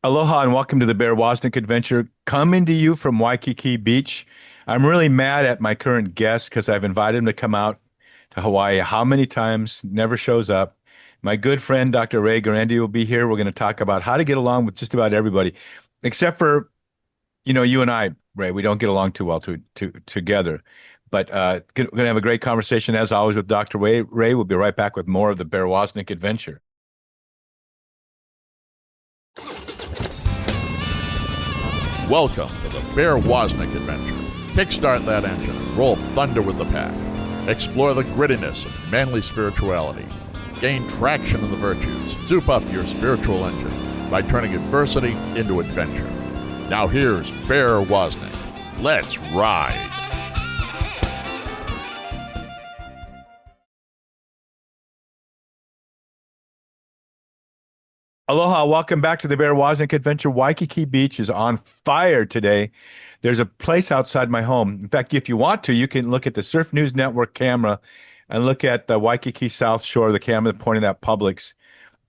Aloha and welcome to the Bear Woznick Adventure. Coming to you from Waikiki Beach. I'm really mad at my current guest because I've invited him to come out to Hawaii how many times, never shows up. My good friend, Dr. Ray Guarendi, will be here. We're going to talk about how to get along with just about everybody, except for, you and I, Ray. We don't get along too well together. But we're going to have a great conversation, as always, with Dr. Ray. Ray, we'll be right back with more of the Bear Woznick Adventure. Welcome to the Bear Woznick Adventure. Kickstart that engine and roll thunder with the pack. Explore the grittiness of manly spirituality. Gain traction in the virtues. Soup up your spiritual engine by turning adversity into adventure. Now here's Bear Woznick. Let's ride. Aloha, welcome back to the Bear Woznick Adventure. Waikiki Beach is on fire today. There's a place outside my home. In fact, if you want to, you can look at the Surf News Network camera and look at the Waikiki South Shore, the camera pointing at Publix,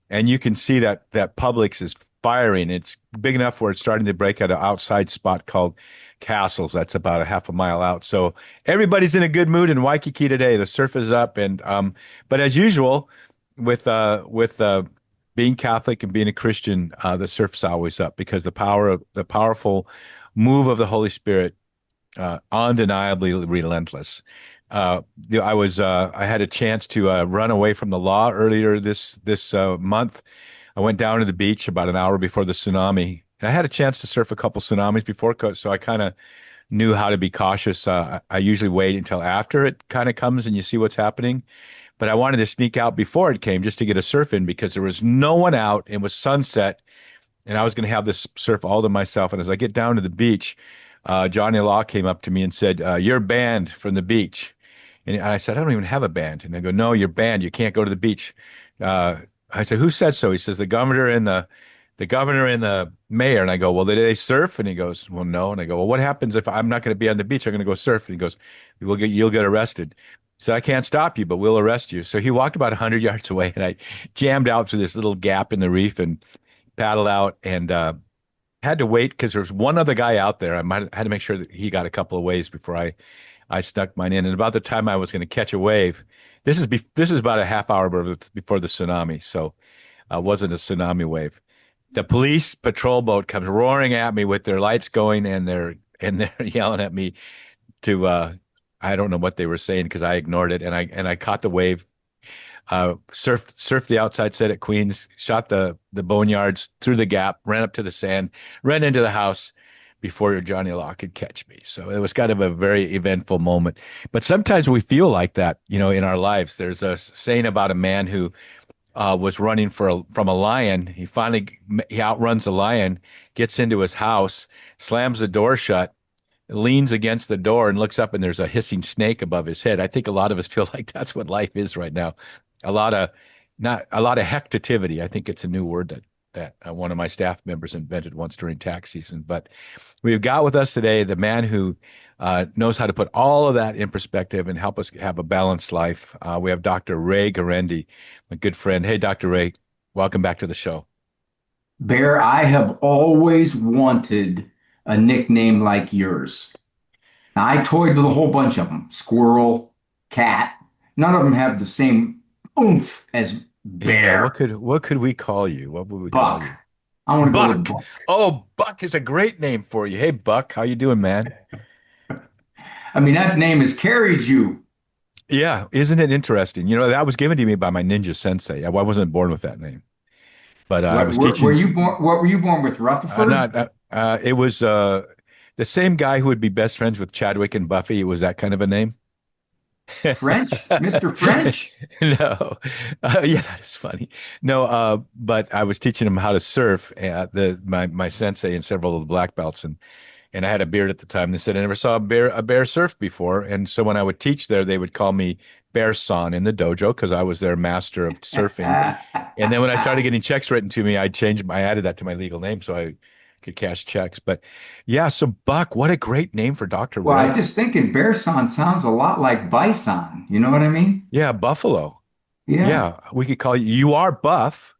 and you can see that Publix is firing. It's big enough where it's starting to break at an outside spot called Castles. That's about a half a mile out. So everybody's in a good mood in Waikiki today. The surf is up, and but as usual, with being Catholic and being a Christian, the surf's always up because the powerful move of the Holy Spirit, undeniably relentless. I had a chance to run away from the law earlier this month. I went down to the beach about an hour before the tsunami, and I had a chance to surf a couple tsunamis before, so I kind of knew how to be cautious. I usually wait until after it kind of comes and you see what's happening. But I wanted to sneak out before it came just to get a surf in because there was no one out. It was sunset, and I was going to have this surf all to myself. And as I get down to the beach, Johnny Law came up to me and said, "You're banned from the beach." And I said, "I don't even have a band." And they go, "No, you're banned. You can't go to the beach." Uh, I said, "Who said so?" He says, "The governor and the mayor." And I go, "Well, did they surf?" And he goes, "Well, no." And I go, "Well, what happens if I'm not going to be on the beach? I'm going to go surf." And he goes, You'll get arrested." So I can't stop you, but we'll arrest you. So he walked about 100 yards away, and I jammed out through this little gap in the reef and paddled out and had to wait because there was one other guy out there. Had to make sure that he got a couple of waves before I stuck mine in. And about the time I was going to catch a wave, this is about a half hour before the tsunami, so it wasn't a tsunami wave. The police patrol boat comes roaring at me with their lights going, and they're yelling at me to I don't know what they were saying because I ignored it, and I caught the wave, surfed the outside set at Queens, shot the boneyards through the gap, ran up to the sand, ran into the house before Johnny Law could catch me. So it was kind of a very eventful moment. But sometimes we feel like that, in our lives. There's a saying about a man who was running from a lion. He outruns the lion, gets into his house, slams the door shut, leans against the door and looks up, and there's a hissing snake above his head. I think a lot of us feel like that's what life is right now. A lot of not a lot of hectativity. I think it's a new word that one of my staff members invented once during tax season. But we've got with us today the man who knows how to put all of that in perspective and help us have a balanced life. We have Dr. Ray Guarendi, my good friend. Hey, Dr. Ray, welcome back to the show. Bear, I have always wanted a nickname like yours. Now, I toyed with a whole bunch of them. Squirrel, cat. None of them have the same oomph as Yeah, bear. what could we call you? What would we call Buck. you? I want to go with Buck. Buck. Oh, Buck is a great name for you. Hey, Buck, how you doing, man? I mean, that name has carried you. Yeah, isn't it interesting? That was given to me by my ninja sensei. I wasn't born with that name, but I What was were teaching. you born? What were you born with? Rutherford? Not. It was the same guy who would be best friends with Chadwick and Buffy. It was that kind of a name. French? Mr. French? No, yeah, that is funny. No, but I was teaching him how to surf. My sensei and several of the black belts, and I had a beard at the time. They said I never saw a bear surf before, and so when I would teach there, they would call me Bear San in the dojo because I was their master of surfing. And then when I started getting checks written to me, I added that to my legal name so I could cash checks. But yeah, so Buck, what a great name for Dr. Well, I Ray. just thinking Bear sounds a lot like bison. You know what I mean? Yeah, Buffalo. Yeah. Yeah, we could call you. You are buff.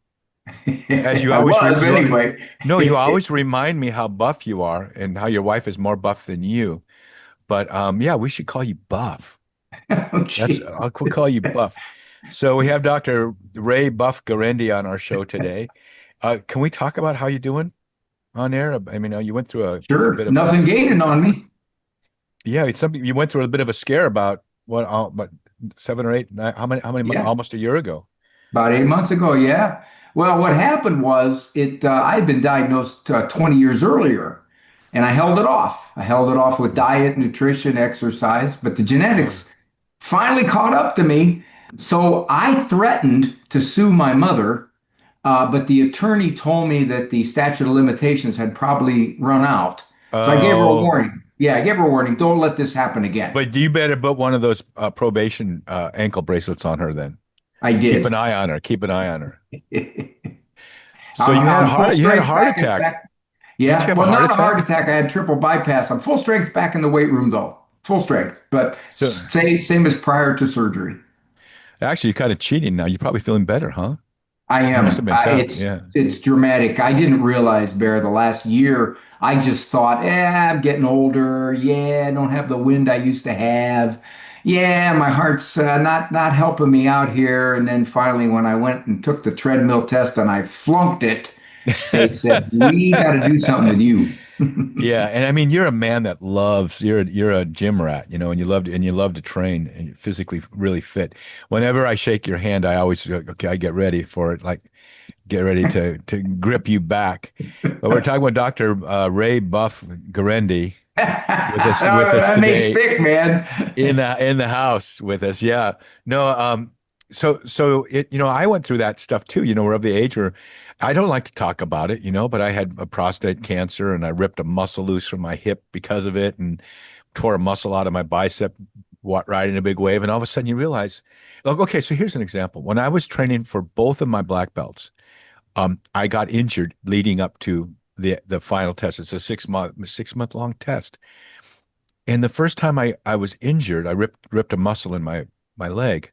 As you I always was anyway. no, you always remind me how buff you are and how your wife is more buff than you. But yeah, we should call you Buff. Oh, That's gee. we'll call you Buff. So we have Dr. Ray Buff Guarendi on our show today. Can we talk about how you're doing on air? I mean, you went through a Sure. bit of a Nothing gaining on me. yeah, it's something you went through a bit of a scare about what 7 or 8, how many Yeah. almost a year ago. About 8 months ago, yeah. Well, what happened was I had been diagnosed 20 years earlier, and I held it off. I held it off with Mm. diet, nutrition, exercise, but the Oh. genetics finally caught up to me. So I threatened to sue my mother, but the attorney told me that the statute of limitations had probably run out. So I gave her a Oh, warning. Yeah, I gave her a warning. Don't let this happen again. but you better put one of those probation ankle bracelets on her then. I Keep an did. eye on her. Keep an eye on her. So I'm, I'm full you had a strength heart back attack. back. Didn't you Yeah, have a well, heart not a heart attack? attack. I had triple bypass. I'm full strength back in the weight room though. Full strength, but So same as prior to surgery. actually, you're kind of cheating now. You're probably feeling better, huh? I It must am. have been tough. It's Yeah. it's dramatic. I didn't realize, Bear, the last year. I just thought, I'm getting older. Yeah, I don't have the wind I used to have. Yeah, my heart's not helping me out here. And then finally, when I went and took the treadmill test and I flunked it, they said, we got to do something with you. Yeah, and I mean, you're a man that loves. You're a gym rat, and you love to train and you're physically really fit. Whenever I shake your hand, I always okay. I get ready for it, like get ready to grip you back. But we're talking with Dr. Ray Buff Garendi with us That may today stick, man. in the house with us. Yeah. No, so I went through that stuff too. We're of the age where I don't like to talk about it, but I had a prostate cancer and I ripped a muscle loose from my hip because of it and tore a muscle out of my bicep riding a big wave. And all of a sudden you realize, like, okay, so here's an example. When I was training for both of my black belts, I got injured leading up to the final test. It's a 6 month long test. And the first time I was injured, I ripped a muscle in my leg.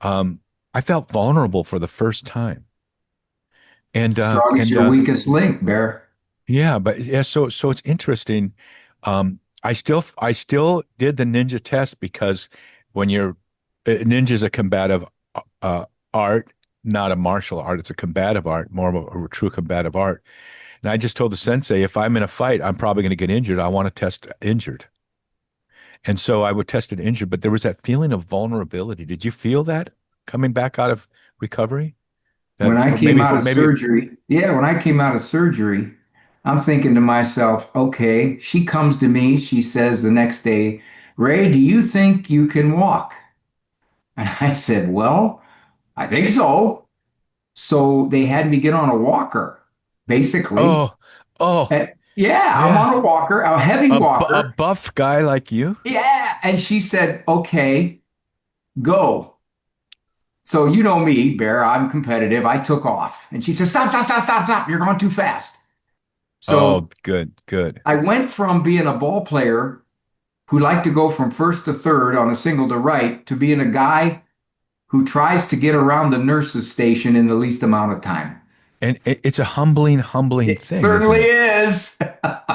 Um, I felt vulnerable for the first time. And Strong is your weakest link, Bear. yeah, but yeah, so it's interesting. I still did the ninja test because when you're ninja is a combative uh, art, not a martial art. It's a combative art, more of a true combative art. And I just told the sensei, if I'm in a fight, I'm probably going to get injured. I want to test injured. And so I would test it injured, but there was that feeling of vulnerability. Did you feel that coming back out of recovery? When That I for came maybe out for of maybe surgery, yeah, when I came out of surgery, I'm thinking to myself, okay, she comes to me, she says the next day, Ray, do you think you can walk? And I said, well, I think so. So they had me get on a walker, basically. oh oh Yeah, I'm yeah on a walker, a heavy a walker. buff guy like you. Yeah. And she said, okay, go. So you know me, Bear, I'm competitive. I took off. And she said, stop, stop, stop, stop, stop. You're going too fast. Oh, So good. I went from being a ball player who liked to go from first to third on a single to right to being a guy who tries to get around the nurse's station in the least amount of time. And it's a humbling It thing, isn't certainly it? is.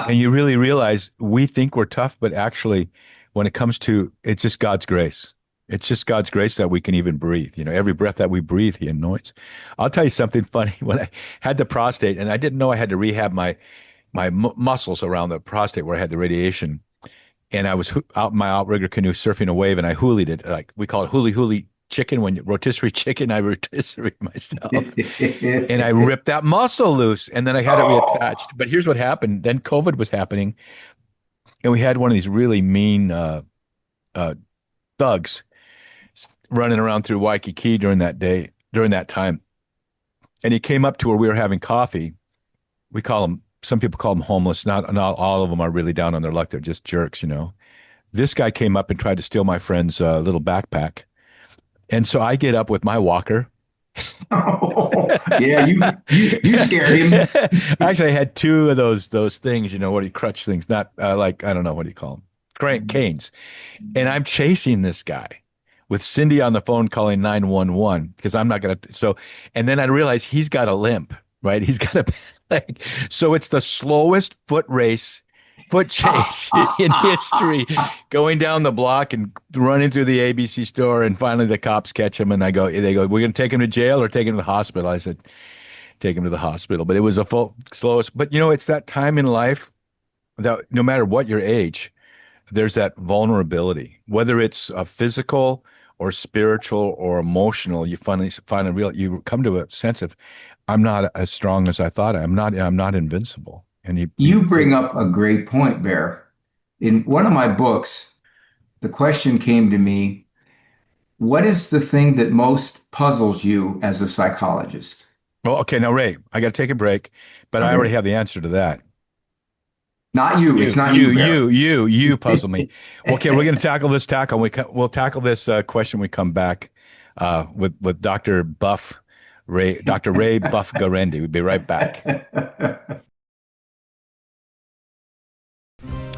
And you really realize we think we're tough, but actually, when it comes to it's just God's grace. It's just God's grace that we can even breathe. Every breath that we breathe, He anoints. I'll tell you something funny. When I had the prostate, and I didn't know I had to rehab my muscles around the prostate where I had the radiation, and I was out in my outrigger canoe surfing a wave, and I hoolied it, like we call it hooly chicken when you rotisserie chicken. I rotisserie myself, and I ripped that muscle loose, and then I had it Oh, reattached. But here's what happened: then COVID was happening, and we had one of these really mean uh, thugs running around through Waikiki during that time, and he came up to where we were having coffee. We call them. Some people call them homeless. Not all of them are really down on their luck. They're just jerks. This guy came up and tried to steal my friend's little backpack. And so I get up with my walker. yeah, you scared him. Actually, I had two of those things, what do you crutch things? Not like I don't know what do you call them, canes. And I'm chasing this guy with Cindy on the phone calling 911 because I'm not going to. So, and then I realized he's got a limp, right? He's got a bad leg. So it's the slowest foot chase in history, going down the block and running through the ABC store. And finally the cops catch him and they go, we're going to take him to jail or take him to the hospital. I said, take him to the hospital. But it was the slowest. But it's that time in life that no matter what your age, there's that vulnerability, whether it's physical or spiritual or emotional. You finally find you come to a sense of, I'm not as strong as I thought. I'm not invincible. And You bring up a great point, Bear. In one of my books, the question came to me, what is the thing that most puzzles you as a psychologist? well, okay, now Ray, I got to take a break, but I already Okay. have the answer to that. Not you. It's not you, Bear. You puzzle me. Okay, we're going to tackle this tackle. We'll tackle this question when we come back with Dr. Dr. Ray Buff Guarendi. We'll be right back.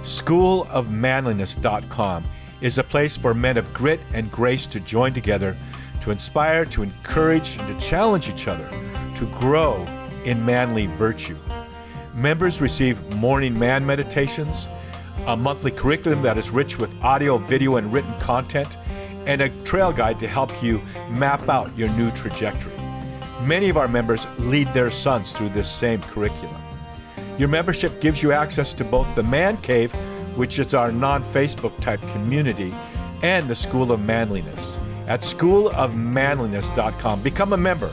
Schoolofmanliness.com is a place for men of grit and grace to join together to inspire, to encourage, and to challenge each other to grow in manly virtue. Members receive morning man meditations, a monthly curriculum that is rich with audio, video, and written content, and a trail guide to help you map out your new trajectory. Many of our members lead their sons through this same curriculum. Your membership gives you access to both the Man Cave, which is our non-Facebook type community, and the School of Manliness at schoolofmanliness.com. Become a member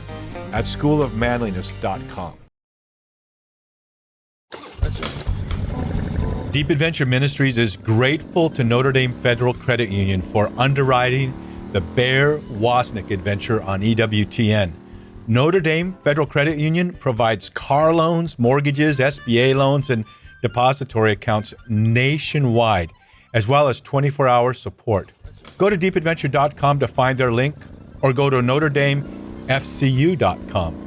at schoolofmanliness.com. Deep Adventure Ministries is grateful to Notre Dame Federal Credit Union for underwriting the Bear Woznick adventure on EWTN. Notre Dame Federal Credit Union provides car loans, mortgages, SBA loans, and depository accounts nationwide, as well as 24-hour support. Go to deepadventure.com to find their link, or go to NotreDameFCU.com.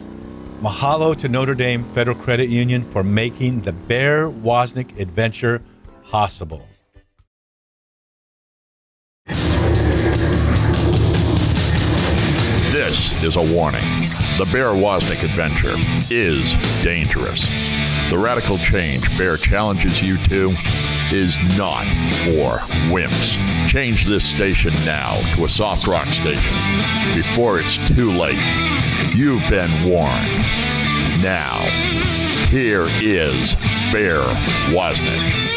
Mahalo to Notre Dame Federal Credit Union for making the Bear Woznick adventure possible. This is a warning. The Bear Woznick adventure is dangerous. The radical change Bear challenges you to is not for wimps. Change this station now to a soft rock station before it's too late. You've been warned. Now, here is Bear Woznick.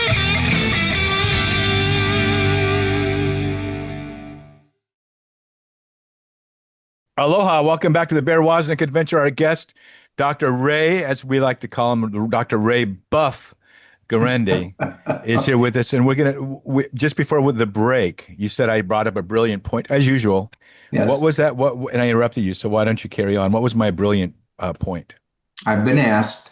Aloha, welcome back to the Bear Woznick Adventure. Our guest, Dr. Ray, as we like to call him, Dr. Ray Buff Guarendi, is here with us. And just before with the break, you said I brought up a brilliant point, as usual. Yes. What was that? And I interrupted you, so why don't you carry on? What was my brilliant point? I've been asked,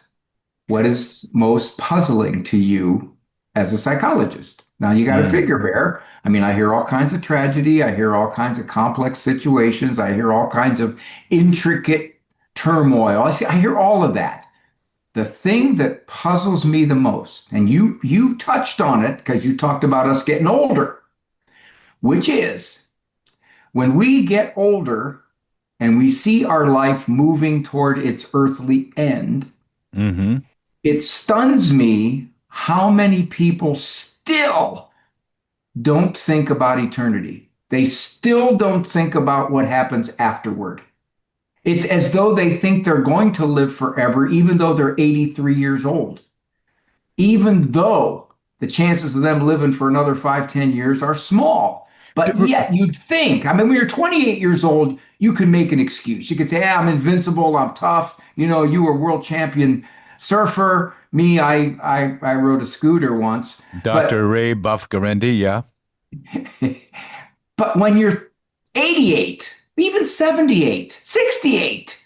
what is most puzzling to you as a psychologist? Now you got to figure, Bear. I mean, I hear all kinds of tragedy. I hear all kinds of complex situations. I hear all kinds of intricate turmoil. I hear all of that. The thing that puzzles me the most, and you touched on it because you talked about us getting older, which is when we get older and we see our life moving toward its earthly end, it stuns me how many people still don't think about eternity. They still don't think about what happens afterward. It's as though they think they're going to live forever, even though they're 83 years old. Even though the chances of them living for another 5, 10 years are small. But yet you'd think, I mean, when you're 28 years old, you can make an excuse. You could say, I'm invincible, I'm tough. You know, you were world champion surfer. Me, I rode a scooter once. Dr. Ray Buff Guarendi, yeah. But when you're 88, even 78, 68,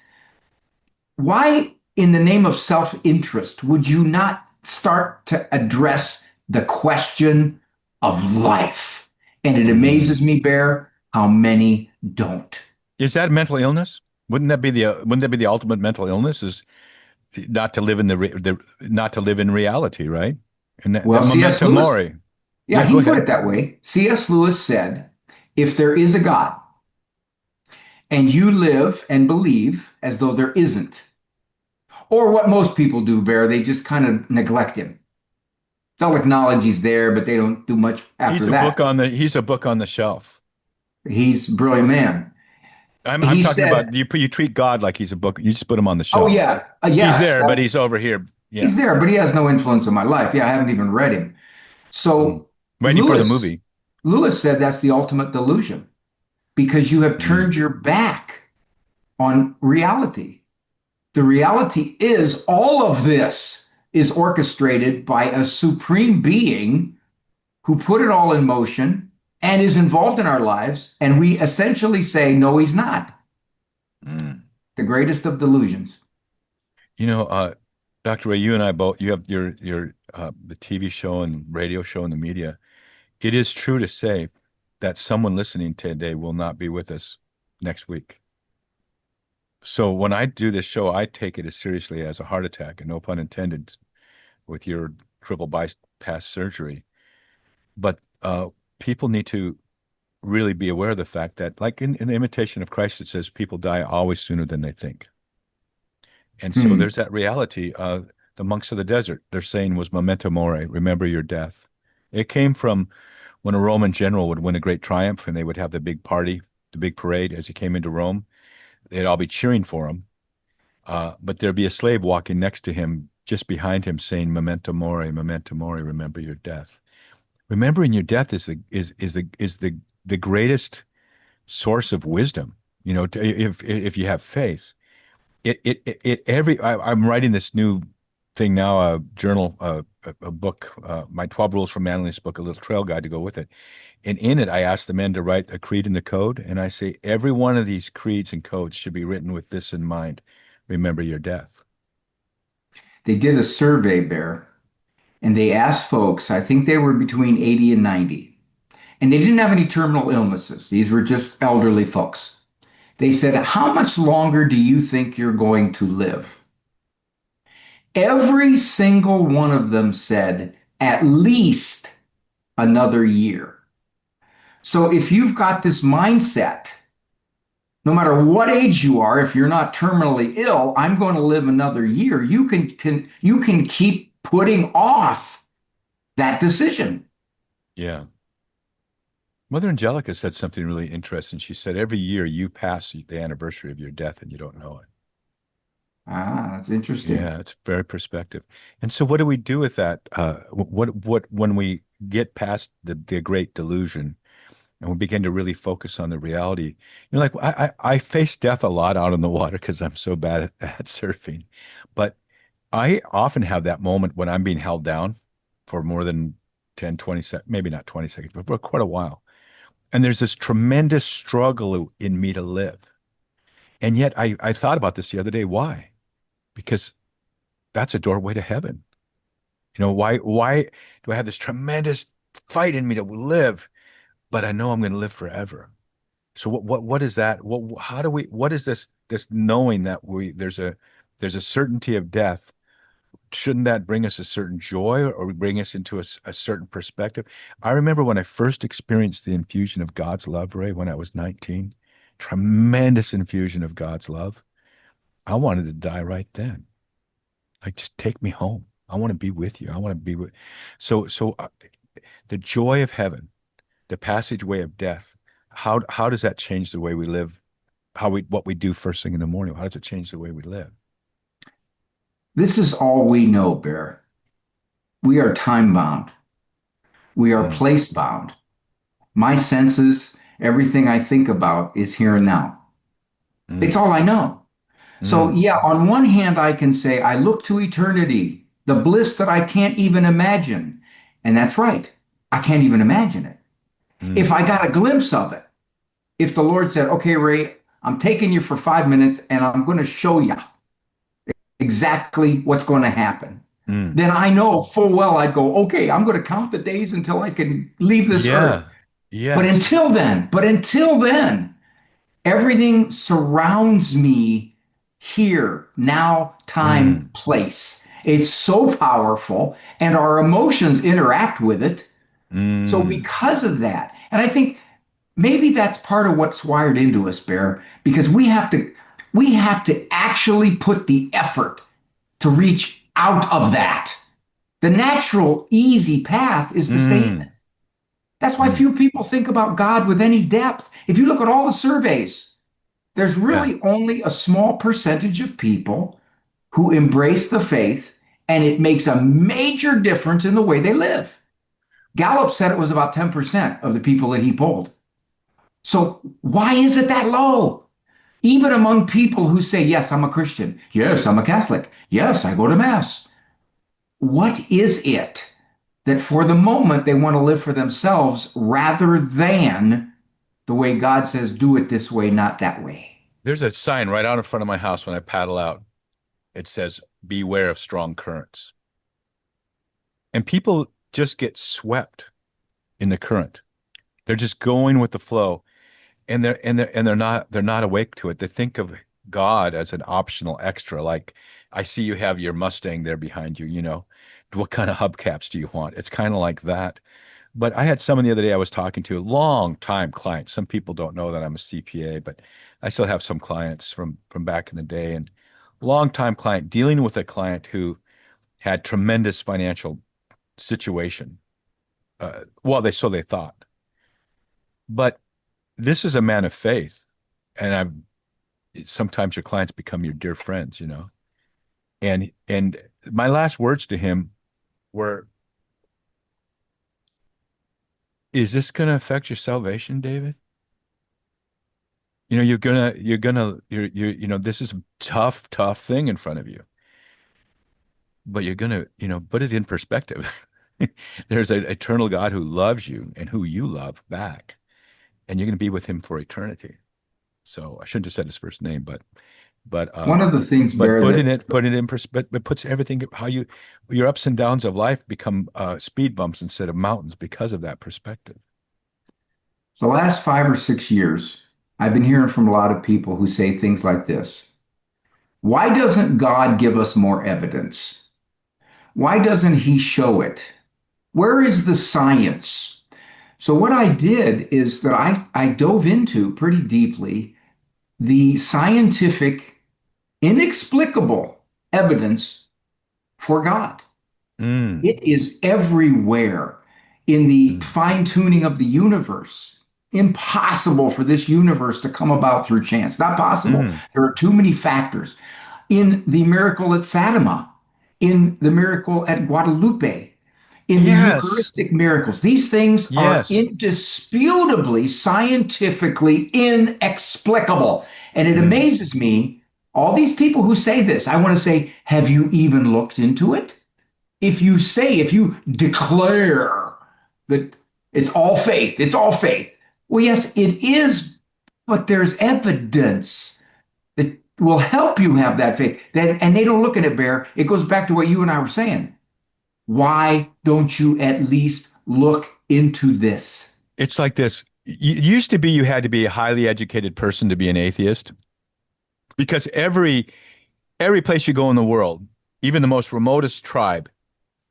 why in the name of self-interest would you not start to address the question of life? And it amazes me, Bear, how many don't. Is that mental illness? Wouldn't that be the ultimate mental illness? Is not to live in not to live in reality, right? And Well, memento mori. Yeah, Go he put ahead. it that way. C.S. Lewis said, if there is a God, and you live and believe as though there isn't. Or what most people do, Bear, they just kind of neglect him. They'll acknowledge he's there, but they don't do much after that. He's a book on the shelf. He's a brilliant man. I'm He talking said, about you treat God like he's a book. You just put him on the oh, shelf. yeah, He's yes, there, but he's over here. Yeah. he's there, but he has no influence on my life. Yeah, I haven't even read him. Mm. So Waiting for the Lewis, movie. Lewis said that's the ultimate delusion because you have turned Mm. your back on reality. The reality is all of this is orchestrated by a supreme being who put it all in motion and is involved in our lives. And we essentially say, no, he's not. Mm. The greatest of delusions. You know, Dr. Ray, you and I both, you have your the TV show and radio show and the media. It is true to say that someone listening today will not be with us next week. So when I do this show, I take it as seriously as a heart attack, and no pun intended, with your triple bypass surgery. But people need to really be aware of the fact that, like in Imitation of Christ, it says people die always sooner than they think. And so Hmm. there's that reality. The monks of the desert, they're saying was memento mori, remember your death. It came from when a Roman general would win a great triumph and they would have the big party, the big parade as he came into Rome. They'd all be cheering for him. But there'd be a slave walking next to him, just behind him, saying, memento mori, remember your death. Remembering your death is the greatest source of wisdom. You know, if you have faith, I'm writing this new thing now, a journal, a book, my 12 Rules for Manliness book, a little trail guide to go with it. And in it, I ask the men to write a creed and the code. And I say, every one of these creeds and codes should be written with this in mind. Remember your death. They did a survey, Bear, and they asked folks, I think they were between 80 and 90, and they didn't have any terminal illnesses. These were just elderly folks. They said, how much longer do you think you're going to live? Every single one of them said, at least another year. So if you've got this mindset, no matter what age you are, if you're not terminally ill, I'm going to live another year. You can keep putting off that decision. Yeah. Mother Angelica said something really interesting. She said, every year you pass the anniversary of your death and you don't know it. Ah, that's interesting. Yeah, it's very perspective. And so what do we do with that? When we get past the great delusion and we begin to really focus on the reality, like I face death a lot out on the water because I'm so bad at surfing. But I often have that moment when I'm being held down for more than 10, 20 seconds, maybe not 20 seconds, but for quite a while. And there's this tremendous struggle in me to live. And yet I thought about this the other day. Why? Because that's a doorway to heaven. Why do I have this tremendous fight in me to live, but I know I'm going to live forever? So what is that? What is this knowing that there's a certainty of death? Shouldn't that bring us a certain joy or bring us into a certain perspective? I remember when I first experienced the infusion of God's love, Ray, when I was 19, tremendous infusion of God's love. I wanted to die right then. Like, just take me home. I want to be with you. I want to be with. So the joy of heaven, the passageway of death. How does that change the way we live? What we do first thing in the morning? How does it change the way we live? This is all we know, Bear. We are time bound. We are Mm, place bound. My senses, everything I think about is here and now. It's mm, all I know. So, mm, yeah, on one hand, I can say, I look to eternity, the bliss that I can't even imagine. And that's right. I can't even imagine it. If mm, I got a glimpse of it, if the Lord said, okay, Ray, I'm taking you for 5 minutes and I'm going to show you exactly what's going to happen, mm. then I know full well I'd go, okay, I'm going to count the days until I can leave this earth. Yeah. But Yeah. until then, everything surrounds me here, now, time, Mm, place. It's so powerful, and our emotions interact with it. So, mm, because of that, and I think maybe that's part of what's wired into us, Bear, because we have to actually put the effort to reach out of that. The natural, easy path is to stay in it. Mm, That's why mm, few people think about God with any depth. If you look at all the surveys, there's yeah. really only a small percentage of people who embrace the faith, and it makes a major difference in the way they live. Gallup said it was about 10% of the people that he polled. So why is it that low? Even among people who say, yes, I'm a Christian. Yes, I'm a Catholic. Yes, I go to Mass. What is it that for the moment they want to live for themselves rather than the way God says, do it this way, not that way? There's a sign right out in front of my house when I paddle out. It says, beware of strong currents. And people just get swept in the current. They're just going with the flow. And they're not awake to it. They think of God as an optional extra. Like, I see you have your Mustang there behind you, what kind of hubcaps do you want? It's kind of like that. But I had someone the other day I was talking to, a long time client. Some people don't know that I'm a CPA, but I still have some clients from back in the day, and long time client dealing with a client who had tremendous financial situation. Well, they thought, but this is a man of faith, and sometimes your clients become your dear friends. And my last words to him were, "Is this going to affect your salvation, David? This is a tough, tough thing in front of you, but you're gonna, put it in perspective. There's an eternal God who loves you and who you love back, and you're gonna be with him for eternity." So I shouldn't have said his first name, but One of the things, but Bear, that putting it in perspective, it puts everything how your ups and downs of life become speed bumps instead of mountains because of that perspective. the last 5 or 6 years, I've been hearing from a lot of people who say things like this. Why doesn't God give us more evidence? Why doesn't he show it? Where is the science? So what I did is that I dove into pretty deeply the scientific, inexplicable evidence for God. Mm, It is everywhere in the mm, fine tuning of the universe. Impossible for this universe to come about through chance. Not possible. mm. There are too many factors. In the miracle at Fatima, in the miracle at Guadalupe, in the Yes, Eucharistic miracles, these things are yes. indisputably scientifically inexplicable. And it Mm. amazes me, all these people who say this, I want to say, have you even looked into it? If you declare that it's all faith. Well, yes, it is, but there's evidence that will help you have that faith. And they don't look at it, Bear. It goes back to what you and I were saying. Why don't you at least look into this? It's like this. It used to be you had to be a highly educated person to be an atheist because every place you go in the world, even the most remotest tribe,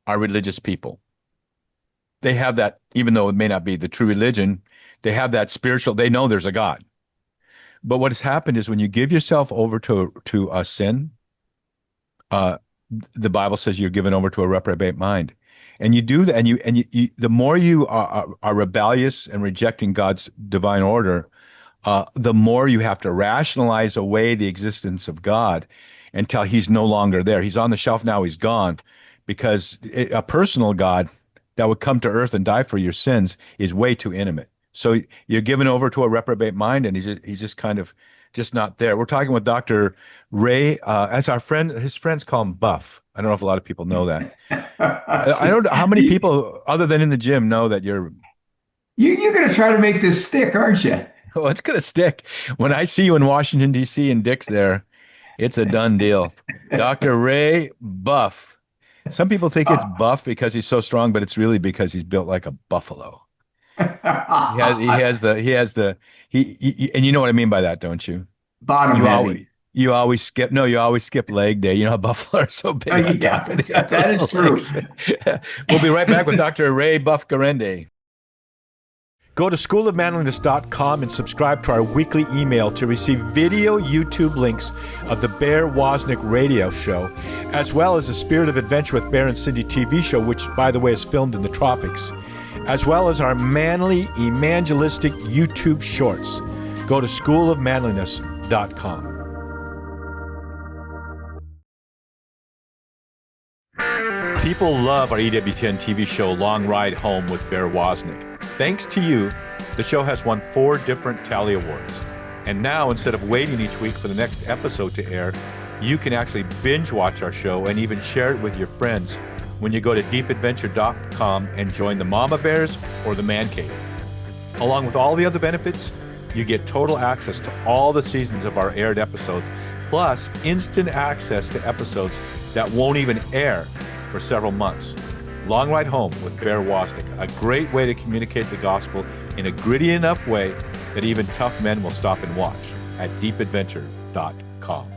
are religious people. They have that, even though it may not be the true religion, they have that spiritual, they know there's a God. But what has happened is when you give yourself over to a sin, uh, the Bible says you're given over to a reprobate mind. And you do that, and the more you are rebellious and rejecting God's divine order, the more you have to rationalize away the existence of God until he's no longer there. He's on the shelf now, he's gone, because a personal God that would come to earth and die for your sins is way too intimate. So you're given over to a reprobate mind, and he's just kind of just not there. We're talking with Dr. Ray, as our friend, his friends call him Buff. I don't know if a lot of people know that. I don't know how many you, people other than in the gym know that you're. you're going to try to make this stick, aren't you? Oh, it's gonna stick. When I see you in Washington, D.C. and Dick's there, it's a done deal. Dr. Ray Buff. Some people think it's Buff because he's so strong, but it's really because he's built like a buffalo. And you know what I mean by that, don't you? Bottom You heavy. always you always skip leg day. You know how buffalo are so Oh, big on yeah, top and they have that those is little true. legs. We'll be right back with Dr. Ray Buff Guarendi. Go to schoolofmanliness.com and subscribe to our weekly email to receive video YouTube links of the Bear Woznick radio show, as well as the Spirit of Adventure with Bear and Cindy TV show, which, by the way, is filmed in the tropics, as well as our manly evangelistic YouTube shorts. Go to schoolofmanliness.com. People love our EWTN TV show, Long Ride Home with Bear Woznick. Thanks to you, the show has won 4 different Tally Awards. And now, instead of waiting each week for the next episode to air, you can actually binge watch our show and even share it with your friends when you go to deepadventure.com and join the Mama Bears or the Man Cave. Along with all the other benefits, you get total access to all the seasons of our aired episodes, plus instant access to episodes that won't even air for several months. Long Ride Home with Bear Woznick, a great way to communicate the gospel in a gritty enough way that even tough men will stop and watch at deepadventure.com.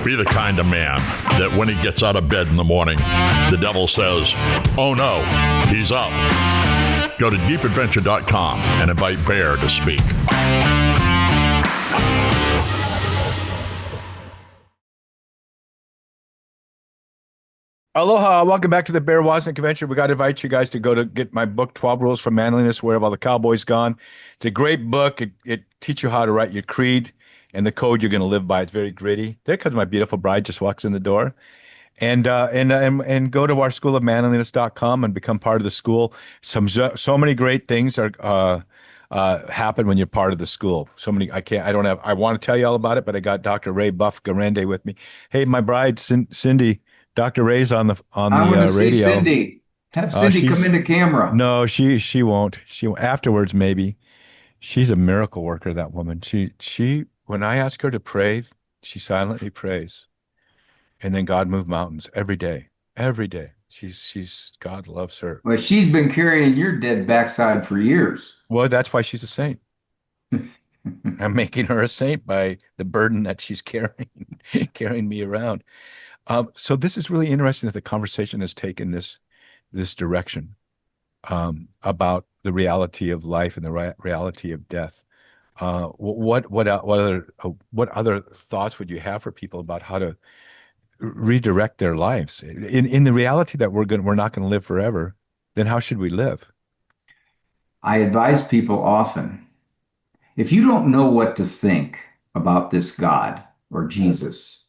Be the kind of man that when he gets out of bed in the morning, the devil says, "Oh no, he's up." Go to deepadventure.com and invite Bear to speak. Aloha, welcome back to the Bear Woznick Adventure. We got to invite you guys to go to get my book, 12 Rules for Manliness, Where Have All the Cowboys Gone? It's a great book. It teaches you how to write your creed and the code you're going to live by. It's very gritty. There comes my beautiful bride, just walks in the door. And go to our schoolofmanliness.com and become part of the school. So many great things are happen when you're part of the school. So many, I want to tell you all about it, but I got Dr. Ray Buff Guarendi with me. Hey, my bride, Cindy, Dr. Ray's on the I want to see radio. Cindy. Have Cindy come into camera. No, she won't. Afterwards maybe. She's a miracle worker, that woman. She when I ask her to pray, she silently prays. And then God moved mountains every day. Every day. God loves her. Well, she's been carrying your dead backside for years. Well, that's why she's a saint. I'm making her a saint by the burden that she's carrying me around. So this is really interesting that the conversation has taken this direction about the reality of life and the reality of death. What other thoughts would you have for people about how to redirect their lives in the reality that we're not going to live forever? Then how should we live? I advise people often, if you don't know what to think about this God or Jesus,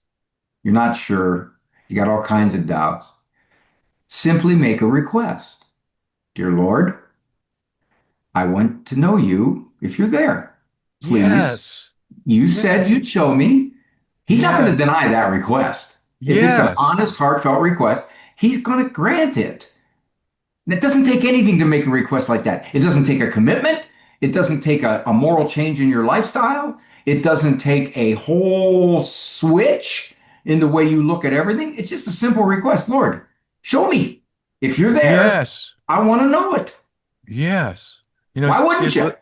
you're not sure, you got all kinds of doubts, simply make a request. Dear Lord, I want to know you if you're there. Please. Yes. You said you'd show me. He's not going to deny that request. If it's an honest, heartfelt request, he's going to grant it. And it doesn't take anything to make a request like that. It doesn't take a commitment. It doesn't take a moral change in your lifestyle. It doesn't take a whole switch in the way you look at everything. It's just a simple request. Lord, show me. If you're there, yes, I want to know it. Yes. Why wouldn't you?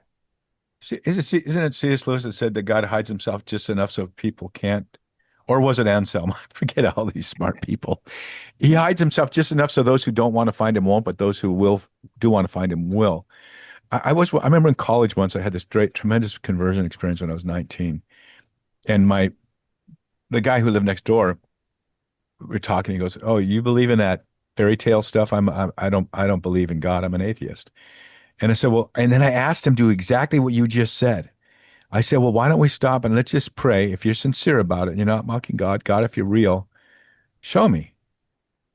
Isn't it C.S. Lewis that said that God hides himself just enough so people can't? Or was it Anselm? I forget all these smart people. He hides himself just enough so those who don't want to find him won't, but those who do want to find him will. I remember in college once I had this tremendous conversion experience when I was 19. And the guy who lived next door, we're talking, he goes, "Oh, you believe in that fairy tale stuff? I don't believe in God. I'm an atheist." And I said, "Well," and then I asked him to do exactly what you just said. I said, "Well, why don't we stop and let's just pray. If you're sincere about it, you're not mocking God. God, if you're real, show me."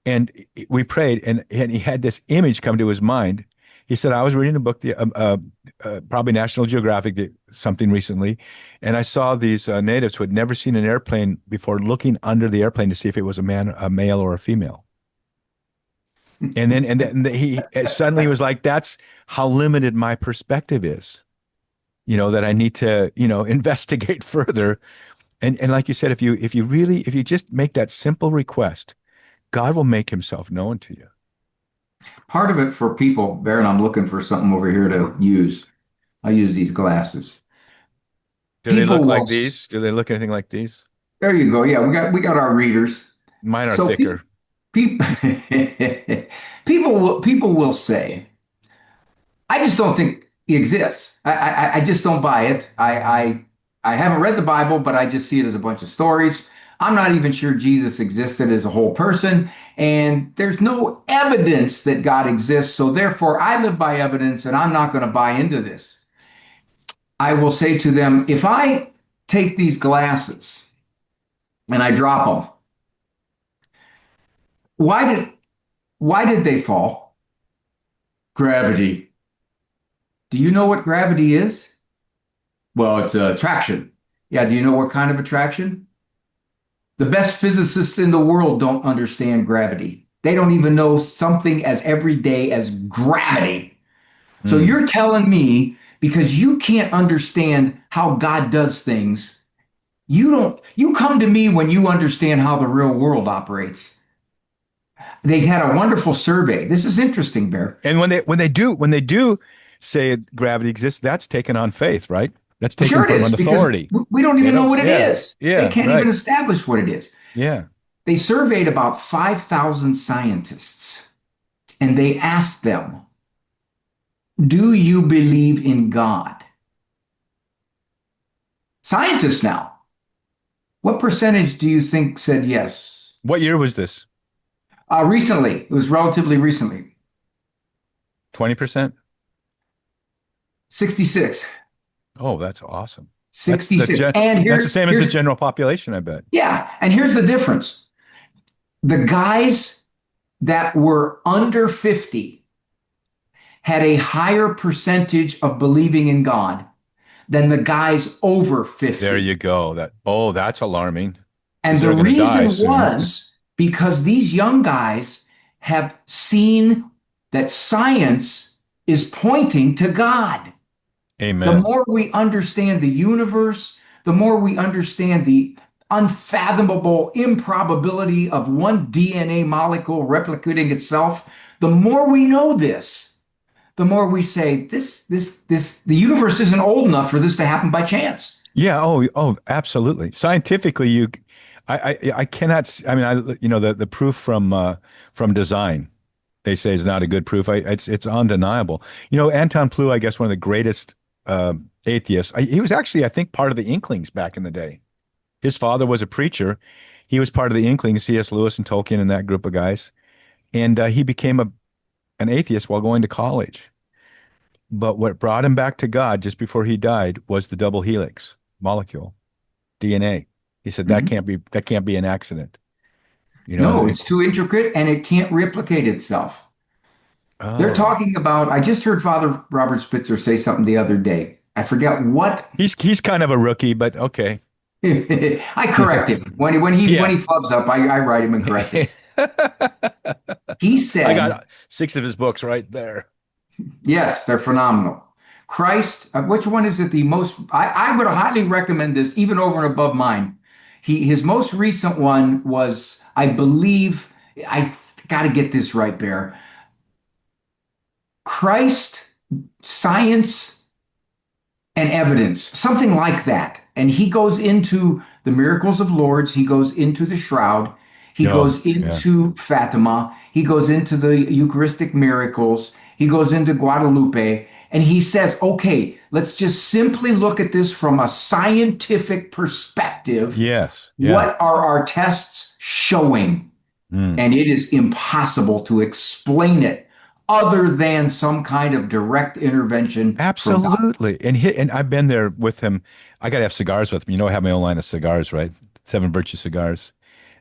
And we prayed, and he had this image come to his mind. He said, "I was reading a book, probably National Geographic, something recently, and I saw these natives who had never seen an airplane before looking under the airplane to see if it was a male or a female." And then he suddenly was like, "That's how limited my perspective is. That I need to, investigate further." And like you said, if you just make that simple request, God will make himself known to you. Part of it for people, Baron, I'm looking for something over here to use. I use these glasses. Do they look like these? Do they look anything like these? There you go. Yeah, we got our readers. Mine are thicker. People, people will say, I just don't think he exists. I just don't buy it. I haven't read the Bible, but I just see it as a bunch of stories. I'm not even sure Jesus existed as a whole person, and there's no evidence that God exists. So therefore, I live by evidence, and I'm not going to buy into this. I will say to them, if I take these glasses and I drop them, why did why did they fall? Gravity. Do you know what gravity is? Well, it's attraction. Yeah, do you know what kind of attraction? The best physicists in the world don't understand gravity. They don't even know something as everyday as gravity. So Mm. you're telling me because you can't understand how God does things, you come to me when you understand how the real world operates. They had a wonderful survey. This is interesting, Bear. And when they do say gravity exists, that's taken on faith, right? That's taken Sure it from is, an because authority. we don't You even know know? what it Yeah. is. They Yeah. can't even Right. establish what it is. Yeah. They surveyed about 5,000 scientists and they asked them, do you believe in God? Scientists now, what percentage do you think said yes? What year was this? Recently, it was relatively recently, 20%? 66. Oh, that's awesome. That's the 66. gen And that's the same as the here's, general population, I bet. yeah, and here's the difference. The guys that were under 50 had a higher percentage of believing in God than the guys over There 50. you go. That's alarming because And the they're going to die reason soon. was because these young guys have seen that science is pointing to God. The Amen. more we understand the universe, the more we understand the unfathomable improbability of one DNA molecule replicating itself, the more we know this, the more we say the universe isn't old enough for this to happen by chance. Yeah. Oh, absolutely. Scientifically, I cannot. I mean, the proof from design, they say is not a good proof. It's undeniable. Anton Plough, I guess one of the greatest atheists. He was actually, I think, part of the Inklings back in the day. His father was a preacher. He was part of the Inklings, C.S. Lewis and Tolkien and that group of guys. And he became an atheist while going to college. But what brought him back to God just before he died was the double helix molecule, DNA. He said Mhm. that can't be an accident. No, And it's too intricate and it can't replicate itself. They're oh, talking about, I just heard Father Robert Spitzer say something the other day. I forget what. he's kind of a rookie, but okay. I correct him. When he Yeah. flubs up, I write him and correct him. He I said, got 6 of his books right there. yes, they're phenomenal. Christ, which one is it the most? I would highly recommend this, even over and above mine. His most recent one was, I believe, I got to get this right, Bear. Christ, Science, and Evidence, something like that. And he goes into the miracles of Lourdes, he goes into the shroud, he Oh, goes yeah. into Fatima, he goes into the Eucharistic miracles, he goes into Guadalupe, and he says, okay, let's just simply look at this from a scientific perspective. Yes. Yeah. What are our tests showing? Mm. And it is impossible to explain it other than some kind of direct intervention from God. Absolutely. And I've been there with him. I got to have cigars with him. I have my own line of cigars, right? Seven Virtue Cigars.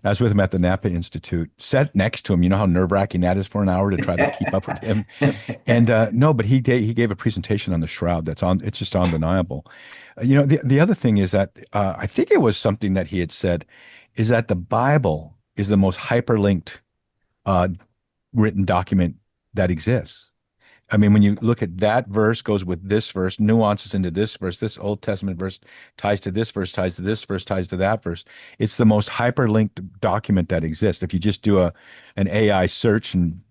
I was with him at the Napa Institute, sat next to him. You know how nerve-wracking that is for an hour to try to keep up with him. And no, but he gave a presentation on the shroud. It's just undeniable. The other thing is that I think it was something that he had said is that the Bible is the most hyperlinked uh, written document that exists. I mean, when you look at that verse goes with this verse, nuances into this verse, this Old Testament verse ties to this verse, ties to this verse, ties to that verse. It's the most hyperlinked document that exists. If you just do an AI search and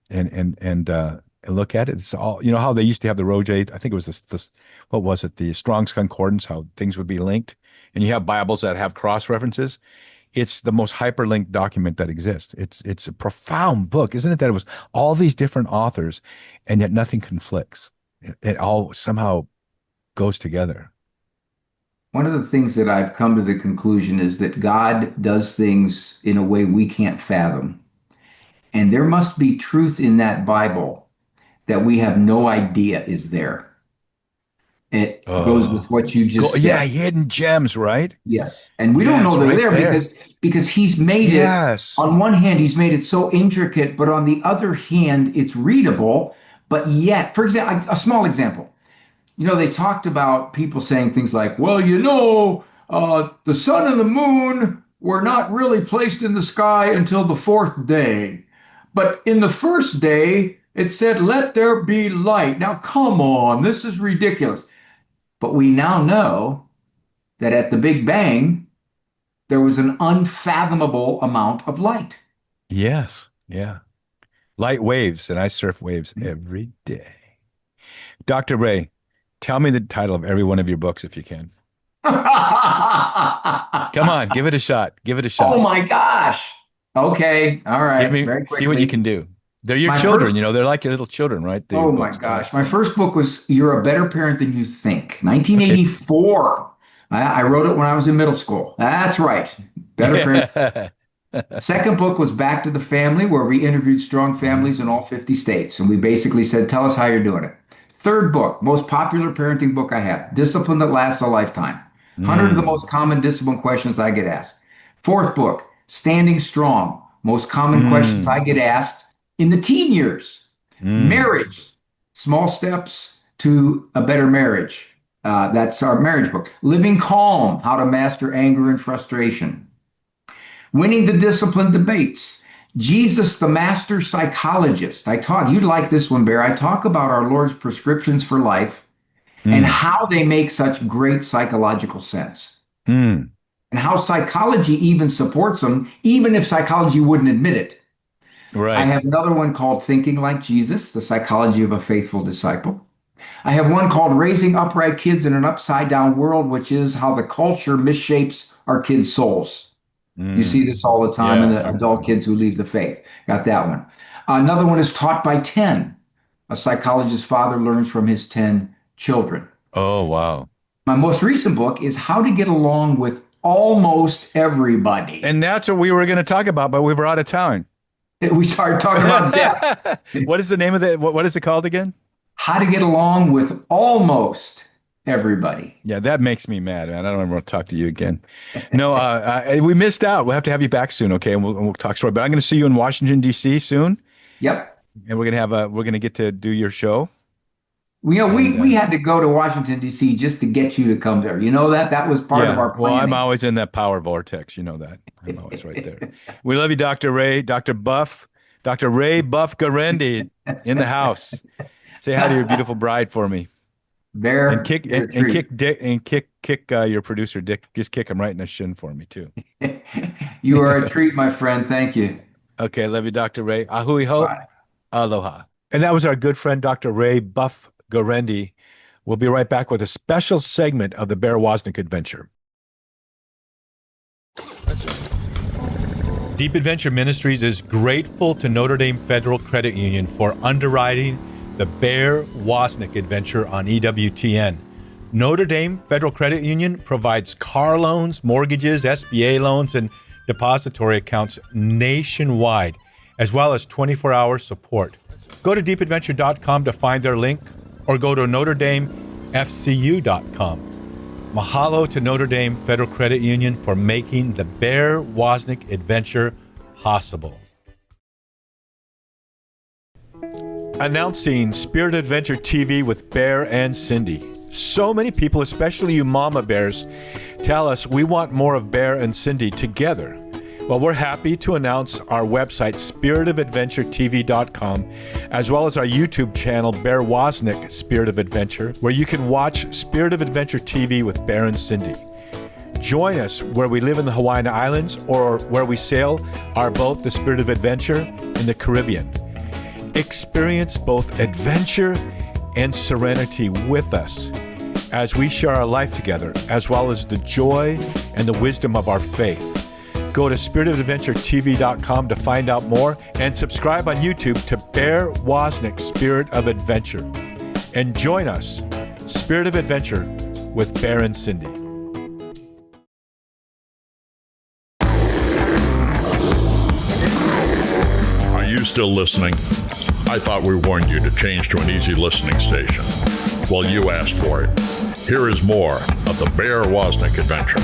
look at it, it's all, how they used to have the Roget, I think it was this what was it, the Strong's Concordance, how things would be linked. And you have Bibles that have cross references. it's the most hyperlinked document that exists. It's a profound book, isn't it? That it was all these different authors, and yet nothing conflicts. It all somehow goes together. One of the things that I've come to the conclusion is that God does things in a way we can't fathom. And there must be truth in that Bible that we have no idea is there. It goes with Oh, what you go, just yeah, said. hidden gems, right? Yes. And we don't Yeah, know it's they're right there there. because he's made it, Yes. on one hand, he's made it so intricate, but on the other hand, it's readable. But yet, for example, a small example. They talked about people saying things like, well, the sun and the moon were not really placed in the sky until the fourth day. But in the first day, it said, let there be light. Now, come on, this is ridiculous. But we now know that at the Big Bang, there was an unfathomable amount of light. Yes. Yeah. Light waves, and I surf waves every day. Dr. Ray, tell me the title of every one of your books if you can. Come on, give it a shot. Give it a Oh shot. my gosh. Okay. All Give right. me, Very see what you quickly. can do. They're your My first children, they're like your little children, right? Your Oh my books to gosh. us. My first book was You're a Better Parent Than You Think, Okay. 1984. I wrote it when I was in middle school. That's right. Better Parent. Yeah. Second book was Back to the Family, where we interviewed strong families in all 50 states. And we basically said, tell us how you're doing it. Third book, most popular parenting book I have, Discipline That Lasts a Lifetime. 100 of the Mm, most common discipline questions I get asked. Fourth book, Standing Strong, most common questions I mm, get asked in the teen years. mm. Marriage, small steps to a better marriage. That's our marriage book. Living calm, how to master anger and frustration. Winning the discipline debates. Jesus, the master psychologist. You'd like this one, Bear. I talk about our Lord's prescriptions for life and Mm, how they make such great psychological sense, mm. and how psychology even supports them, even if psychology wouldn't admit it. I Right. have another one called Thinking Like Jesus, the psychology of a faithful disciple. I have one called Raising Upright Kids in an Upside Down World, which is how the culture misshapes our kids' souls. You see Mm. this all the time in Yeah, the yeah. adult kids who leave the faith. Got that one. Another one is Taught by 10. A psychologist's father learns from his 10 children. Oh, wow. My most recent book is How to Get Along with Almost Everybody. And that's what we were going to talk about, but we were out of time. We started talking about death. What is the name of it? What is it called again? How to Get Along with Almost Everybody. Yeah, that makes me mad, man. I don't ever want to talk to you again. No, we missed out. We'll have to have you back soon, okay? And we'll talk story. But I'm going to see you in Washington, D.C. soon, Yep. and we're going to get to do your show. We And we had to go to Washington, D.C. just to get you to come there. You know that? That was part of yeah, our well, I'm planning. always in that power vortex. You know that. I'm always right there. We love you, Dr. Ray, Dr. Ray Buff Guarendi in the house. Say hi to your beautiful bride for me. And Bear, kick you're a and treat. kick Dick and kick your producer Dick. Just kick him right in the shin for me too. You are a treat, my friend. Thank you. Okay, love you, Dr. Ray. Ahui ho, Bye. aloha. And that was our good friend Dr. Ray Buff Gorendi. We'll be right back with a special segment of the Bear Woznick adventure. Deep Adventure Ministries is grateful to Notre Dame Federal Credit Union for underwriting the Bear Woznick adventure on EWTN. Notre Dame Federal Credit Union provides car loans, mortgages, SBA loans, and depository accounts nationwide, as well as 24-hour support. Go to deepadventure.com to find their link, or go to NotreDameFCU.com. Mahalo to Notre Dame Federal Credit Union for making the Bear Woznick adventure possible. Announcing Spirit Adventure TV with Bear and Cindy. So many people, especially you mama bears, tell us we want more of Bear and Cindy together. Well, we're happy to announce our website, spiritofadventuretv.com, as well as our YouTube channel, Bear Woznick Spirit of Adventure, where you can watch Spirit of Adventure TV with Bear and Cindy. Join us where we live in the Hawaiian Islands or where we sail our boat, the Spirit of Adventure, in the Caribbean. Experience both adventure and serenity with us as we share our life together, as well as the joy and the wisdom of our faith. Go to spiritofadventuretv.com to find out more and subscribe on YouTube to Bear Woznick Spirit of Adventure. And join us, Spirit of Adventure with Bear and Cindy. Are you still listening? I thought we warned you to change to an easy listening station. Well, you asked for it. Here is more of the Bear Woznick Adventure.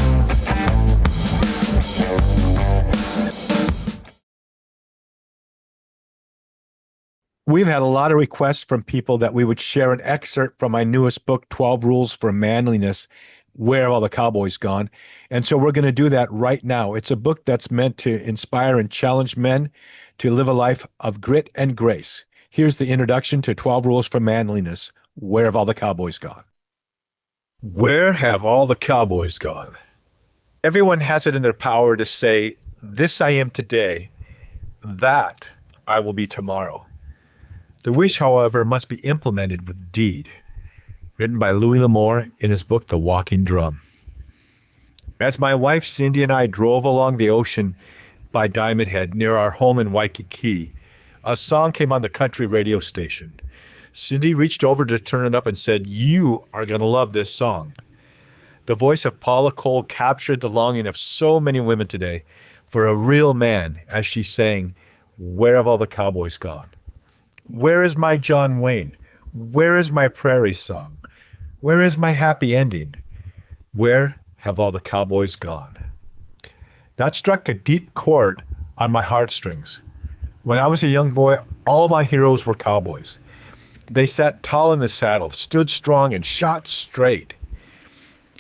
We've had a lot of requests from people that we would share an excerpt from my newest book, 12 Rules for Manliness, Where Have All the Cowboys Gone? And so we're going to do that right now. It's a book that's meant to inspire and challenge men to live a life of grit and grace. Here's the introduction to 12 Rules for Manliness, Where Have All the Cowboys Gone? Where have all the cowboys gone? Everyone has it in their power to say, this I am today, that I will be tomorrow. The wish, however, must be implemented with deed. Written by Louis L'Amour in his book, The Walking Drum. As my wife Cindy and I drove along the ocean by Diamond Head near our home in Waikiki, a song came on the country radio station. Cindy reached over to turn it up and said, "You are going to love this song." The voice of Paula Cole captured the longing of so many women today for a real man as she sang, "Where have all the cowboys gone? Where is my John Wayne? Where is my prairie song? Where is my happy ending? Where have all the cowboys gone?" That struck a deep chord on my heartstrings. When I was a young boy, all my heroes were cowboys. They sat tall in the saddle, stood strong, and shot straight.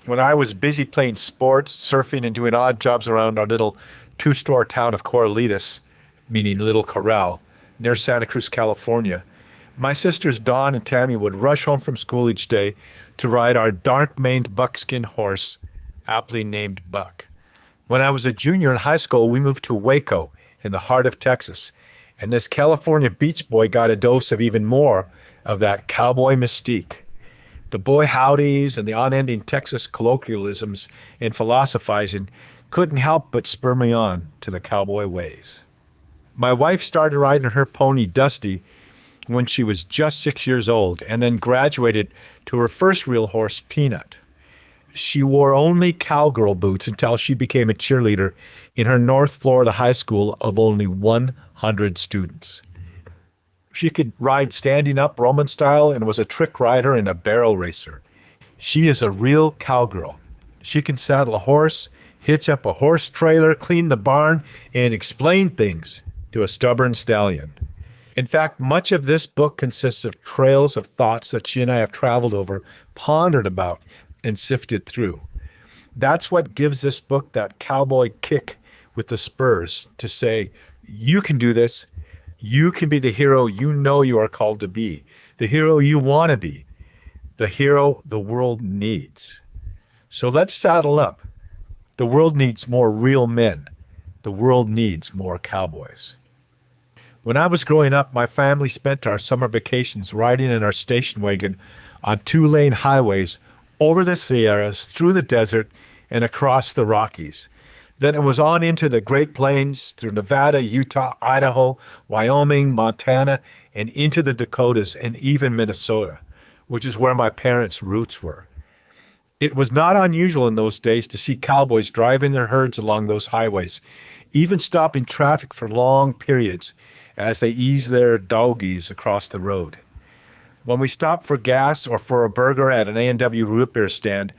When I was busy playing sports, surfing, and doing odd jobs around our little two-store town of Corralitos, meaning Little Corral, near Santa Cruz, California, my sisters Dawn and Tammy would rush home from school each day to ride our dark-maned buckskin horse, aptly named Buck. When I was a junior in high school, we moved to Waco in the heart of Texas, and this California beach boy got a dose of even more of that cowboy mystique. The boy howdies and the unending Texas colloquialisms and philosophizing couldn't help but spur me on to the cowboy ways. My wife started riding her pony Dusty when she was just 6 years old and then graduated to her first real horse, Peanut. She wore only cowgirl boots until she became a cheerleader in her North Florida high school of only 100 students. She could ride standing up Roman style and was a trick rider and a barrel racer. She is a real cowgirl. She can saddle a horse, hitch up a horse trailer, clean the barn, and explain things to a stubborn stallion. In fact, much of this book consists of trails of thoughts that she and I have traveled over, pondered about, and sifted through. That's what gives this book that cowboy kick with the spurs to say, you can do this. You can be the hero you know you are called to be, the hero you want to be, the hero the world needs. So let's saddle up. The world needs more real men. The world needs more cowboys. When I was growing up, my family spent our summer vacations riding in our station wagon on 2-lane highways over the Sierras, through the desert, and across the Rockies. Then it was on into the Great Plains, through Nevada, Utah, Idaho, Wyoming, Montana, and into the Dakotas and even Minnesota, which is where my parents' roots were. It was not unusual in those days to see cowboys driving their herds along those highways, even stopping traffic for long periods as they eased their doggies across the road. When we stopped for gas or for a burger at an A&W root beer stand,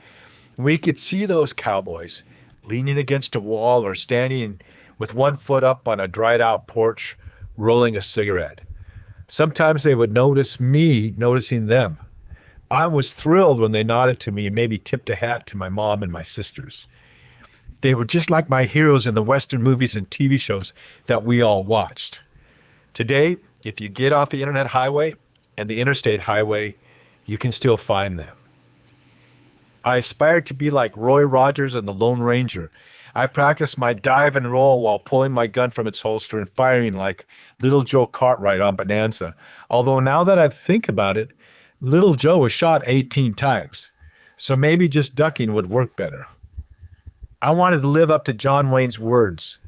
we could see those cowboys leaning against a wall or standing with one foot up on a dried-out porch, rolling a cigarette. Sometimes they would notice me noticing them. I was thrilled when they nodded to me and maybe tipped a hat to my mom and my sisters. They were just like my heroes in the Western movies and TV shows that we all watched. Today, if you get off the internet highway and the interstate highway, you can still find them. I aspired to be like Roy Rogers and the Lone Ranger. I practiced my dive and roll while pulling my gun from its holster and firing like Little Joe Cartwright on Bonanza. Although now that I think about it, Little Joe was shot 18 times. So maybe just ducking would work better. I wanted to live up to John Wayne's words.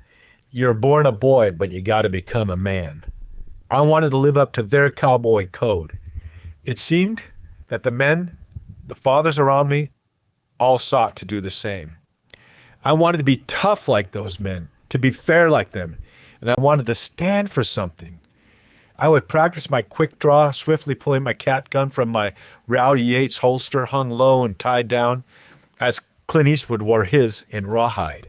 You're born a boy, but you got to become a man. I wanted to live up to their cowboy code. It seemed that the men, the fathers around me, all sought to do the same. I wanted to be tough like those men, to be fair like them, and I wanted to stand for something. I would practice my quick draw, swiftly pulling my cat gun from my Rowdy Yates holster hung low and tied down, as Clint Eastwood wore his in rawhide.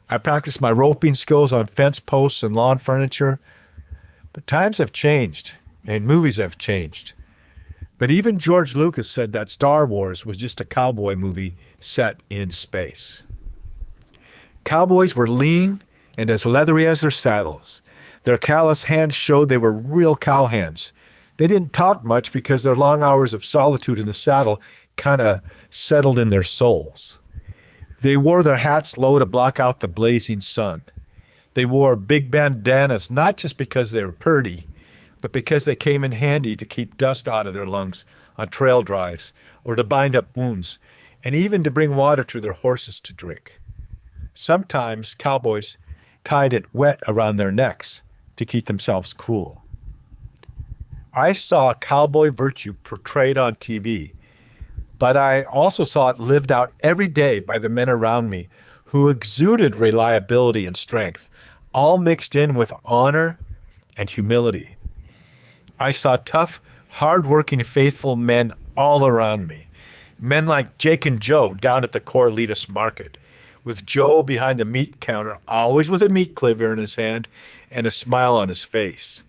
I practiced my roping skills on fence posts and lawn furniture. But times have changed, and movies have changed. But even George Lucas said that Star Wars was just a cowboy movie set in space. Cowboys were lean and as leathery as their saddles. Their callous hands showed they were real cowhands. They didn't talk much because their long hours of solitude in the saddle kind of settled in their souls. They wore their hats low to block out the blazing sun. They wore big bandanas not just because they were pretty, but because they came in handy to keep dust out of their lungs on trail drives or to bind up wounds, and even to bring water to their horses to drink. Sometimes cowboys tied it wet around their necks to keep themselves cool. I saw cowboy virtue portrayed on TV, but I also saw it lived out every day by the men around me who exuded reliability and strength, all mixed in with honor and humility. I saw tough, hard-working, faithful men all around me. Men like Jake and Joe down at the Corlitas market, with Joe behind the meat counter, always with a meat cleaver in his hand and a smile on his face.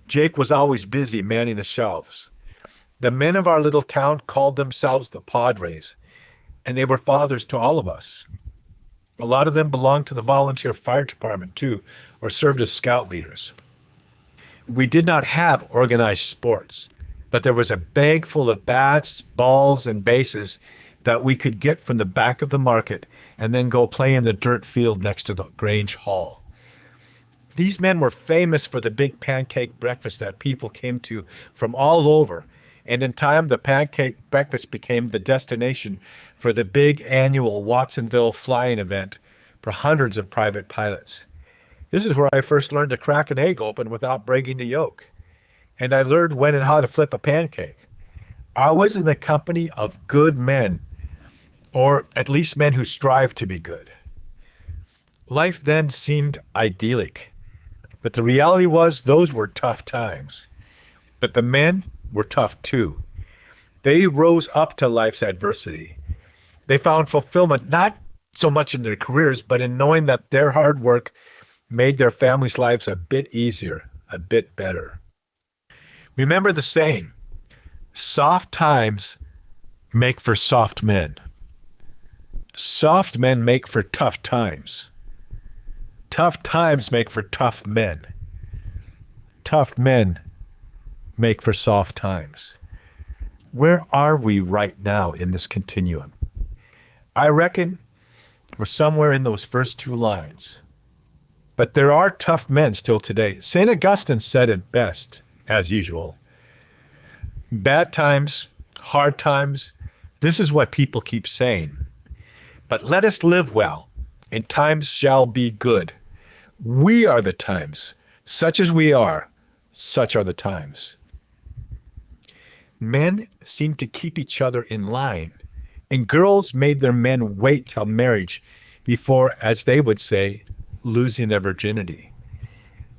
Jake was always busy manning the shelves. The men of our little town called themselves the Padres, and they were fathers to all of us. A lot of them belonged to the volunteer fire department, too, or served as scout leaders. We did not have organized sports, but there was a bag full of bats, balls, and bases that we could get from the back of the market and then go play in the dirt field next to the Grange Hall. These men were famous for the big pancake breakfast that people came to from all over, and in time the pancake breakfast became the destination for the big annual Watsonville flying event for hundreds of private pilots. This is where I first learned to crack an egg open without breaking the yolk, and I learned when and how to flip a pancake. I was in the company of good men, or at least men who strive to be good. Life then seemed idyllic, but the reality was those were tough times. But the men were tough too. They rose up to life's adversity. They found fulfillment not so much in their careers, but in knowing that their hard work made their families' lives a bit easier, a bit better. Remember the saying, soft times make for soft men. Soft men make for tough times. Tough times make for tough men. Tough men make for soft times. Where are we right now in this continuum? I reckon we're somewhere in those first two lines. But there are tough men still today. St. Augustine said it best, as usual. Bad times, hard times, this is what people keep saying. But let us live well, and times shall be good. We are the times. Such as we are, such are the times. Men seem to keep each other in line, and girls made their men wait till marriage before, as they would say, losing their virginity.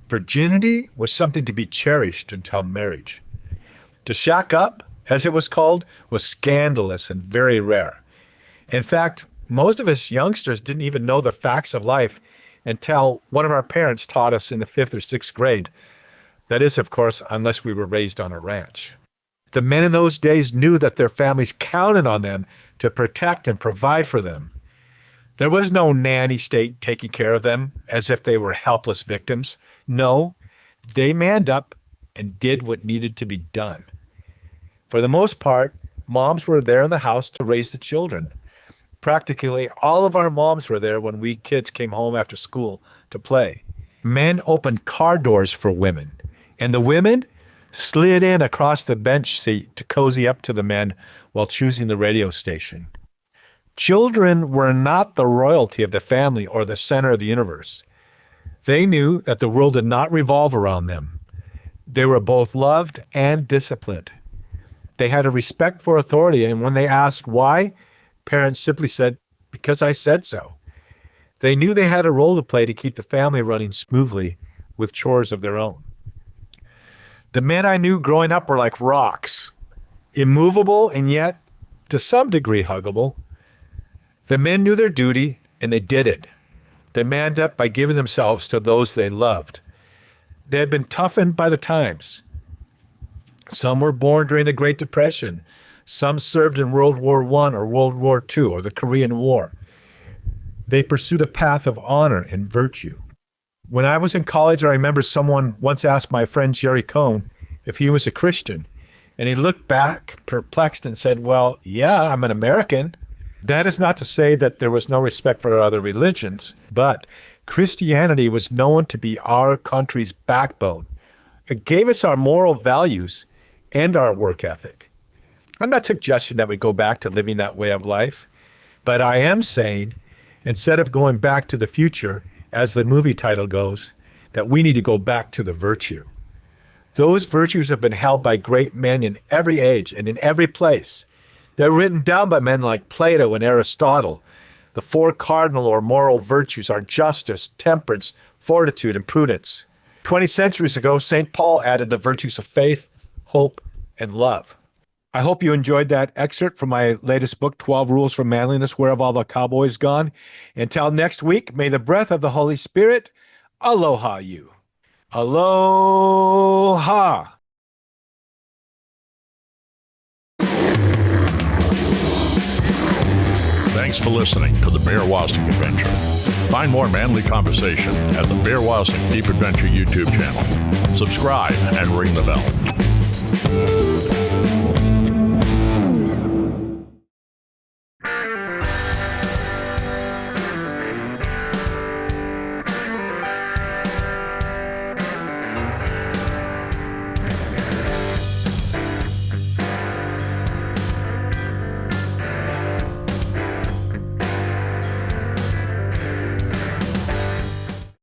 Virginity was something to be cherished until marriage. To shack up, as it was called, was scandalous and very rare. In fact, most of us youngsters didn't even know the facts of life until one of our parents taught us in the 5th or 6th grade. That is, of course, unless we were raised on a ranch. The men in those days knew that their families counted on them to protect and provide for them. There was no nanny state taking care of them as if they were helpless victims. No, they manned up and did what needed to be done. For the most part, moms were there in the house to raise the children. Practically all of our moms were there when we kids came home after school to play. Men opened car doors for women, and the women slid in across the bench seat to cozy up to the men while choosing the radio station. Children were not the royalty of the family or the center of the universe. They knew that the world did not revolve around them. They were both loved and disciplined. They had a respect for authority, and when they asked why, parents simply said, "Because I said so." They knew they had a role to play to keep the family running smoothly with chores of their own. The men I knew growing up were like rocks, immovable and yet, to some degree, huggable. The men knew their duty, and they did it. They manned up by giving themselves to those they loved. They had been toughened by the times. Some were born during the Great Depression. Some served in World War I or World War II or the Korean War. They pursued a path of honor and virtue. When I was in college, I remember someone once asked my friend Jerry Cohn if he was a Christian. And he looked back perplexed and said, "Well, yeah, I'm an American." That is not to say that there was no respect for other religions, but Christianity was known to be our country's backbone. It gave us our moral values and our work ethic. I'm not suggesting that we go back to living that way of life, but I am saying, instead of going back to the future, as the movie title goes, that we need to go back to the virtue. Those virtues have been held by great men in every age and in every place. They're written down by men like Plato and Aristotle. The four cardinal or moral virtues are justice, temperance, fortitude, and prudence. 20 centuries ago, St. Paul added the virtues of faith, hope, and love. I hope you enjoyed that excerpt from my latest book, 12 Rules for Manliness, Where Have All the Cowboys Gone? Until next week, may the breath of the Holy Spirit aloha you. Aloha. Thanks for listening to the Bear Woznick Adventure. Find more manly conversation at the Bear Woznick Deep Adventure YouTube channel. Subscribe and ring the bell.